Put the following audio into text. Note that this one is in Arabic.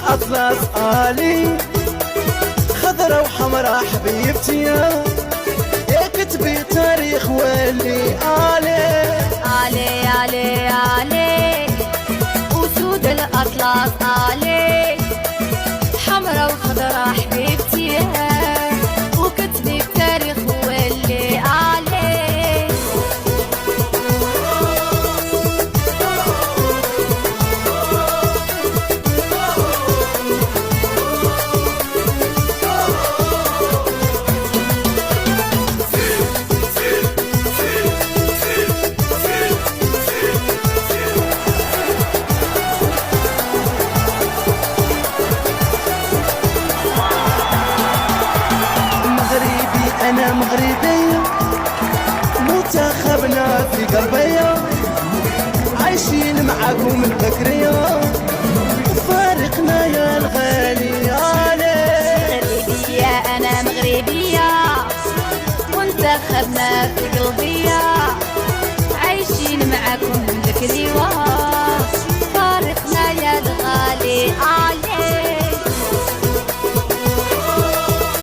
الأطلس آلي، خضرة وحمرة حبيبتي يا كتبي تاريخ واللي آلي آلي آلي آلي أسود الأطلس آلي، حمرا وخضرا حبيبتي وكتبي بتاريخ واللي آلي. أنا مغربية منتخبنا في قلبية، عايشين معاكم البكرية وفارقنا يا الغالي.